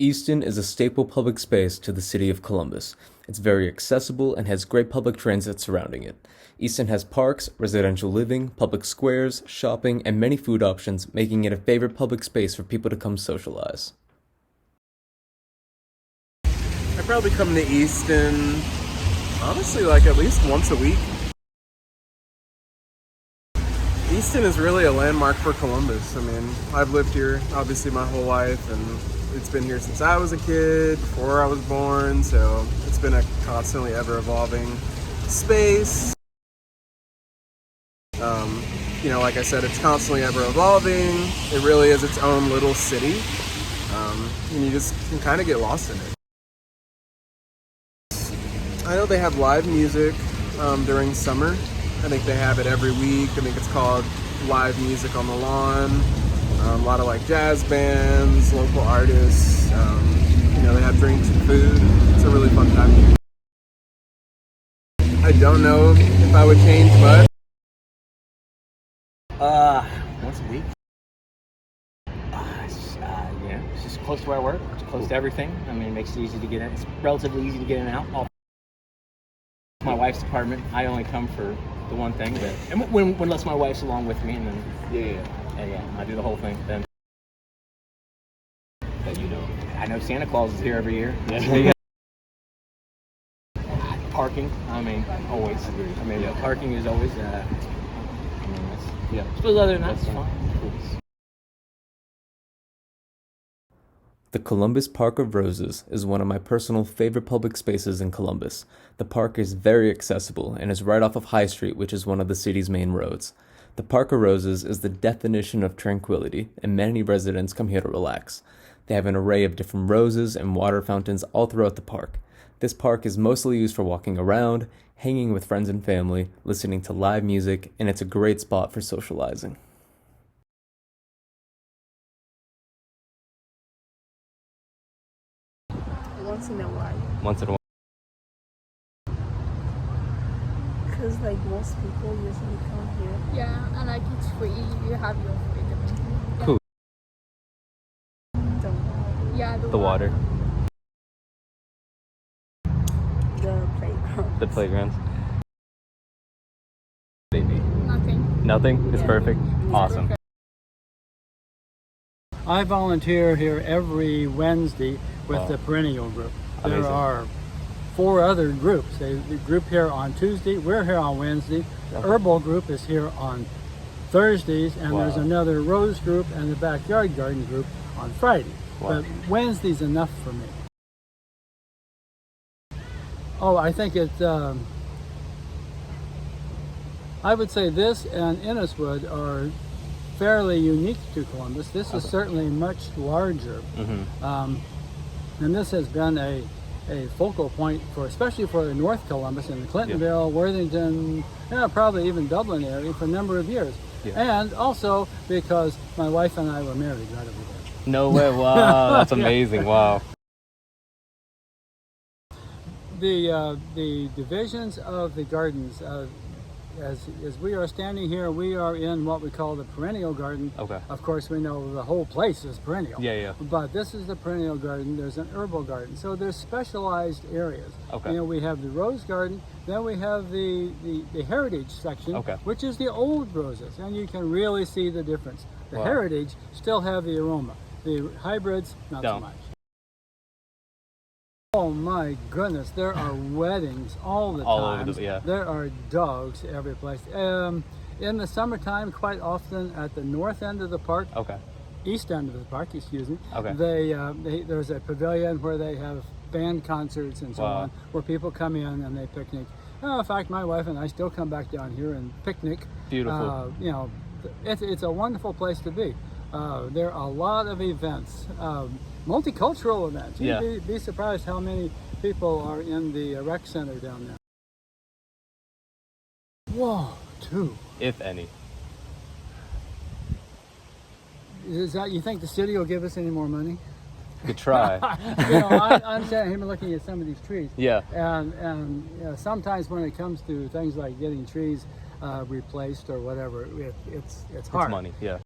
Easton is a staple public space to the city of Columbus. It's very accessible and has great public transit surrounding it. Easton has parks, residential living, public squares, shopping, and many food options, making it a favorite public space for people to come socialize. I probably come to Easton, honestly, like at least once a week. Easton is really a landmark for Columbus. I mean, I've lived here obviously my whole life, and it's been here since I was a kid, before I was born, so it's been a constantly ever-evolving space. Like I said, it's constantly ever-evolving. It really is its own little city, and you just can kind of get lost in it. I know they have live music during summer. I think they have it every week. I think it's called Live Music on the Lawn. A lot of like jazz bands, local artists. They have drinks and food. It's a really fun time. I don't know if I would change much. Once a week. It's just close to where I work. It's close to everything. I mean, it makes it easy to get in. It's relatively easy to get in and out. My wife's apartment. I only come for the one thing, and unless my wife's along with me, and then I do the whole thing. Then I know Santa Claus is here every year. Yeah. Parking. I mean, always. I mean, parking is always. I suppose other than that, it's fine. The Columbus Park of Roses is one of my personal favorite public spaces in Columbus. The park is very accessible and is right off of High Street, which is one of the city's main roads. The Park of Roses is the definition of tranquility, and many residents come here to relax. They have an array of different roses and water fountains all throughout the park. This park is mostly used for walking around, hanging with friends and family, listening to live music, and it's a great spot for socializing. Once in a while. Once in a while. Because most people usually come here. Yeah, and it's free. You have your freedom. Cool. Yeah, The water. The playground. The playgrounds. Baby. Nothing. Nothing? It's Yeah. perfect. Awesome. Perfect. I volunteer here every Wednesday with the Perennial Group. Amazing. There are 4 other groups. They group here on Tuesday. We're here on Wednesday. The Herbal Group is here on Thursdays, and there's another Rose Group and the Backyard Garden Group on Friday. But Wednesday's enough for me. Oh, I think I would say this and Inniswood are fairly unique to Columbus. This is certainly much larger. And this has been a focal point especially for North Columbus and the Clintonville, Worthington, probably even Dublin area for a number of years. And also because my wife and I were married right over there. No way. Wow. That's amazing. Wow. The divisions of the gardens, as we are standing here, we are in what we call the perennial garden. Okay. Of course, we know the whole place is perennial. Yeah. But this is the perennial garden. There's an herbal garden. So there's specialized areas. Okay. We have the rose garden. Then we have the heritage section, which is the old roses, and you can really see the difference. The heritage still have the aroma. The hybrids, not so much. Oh my goodness, there are weddings all the time. There are dogs every place. In the summertime, quite often at the north end of the park, east end of the park, excuse me, there's a pavilion where they have band concerts and so on, where people come in and they picnic. In fact, my wife and I still come back down here and picnic. Beautiful. It's a wonderful place to be. There are a lot of events. Multicultural events. You'd be surprised how many people are in the rec center down there. Whoa, 2. If any. Is that, you think the city will give us any more money? Could try. I'm standing here looking at some of these trees. Yeah. And sometimes when it comes to things like getting trees replaced or whatever, it's hard. It's money. Yeah.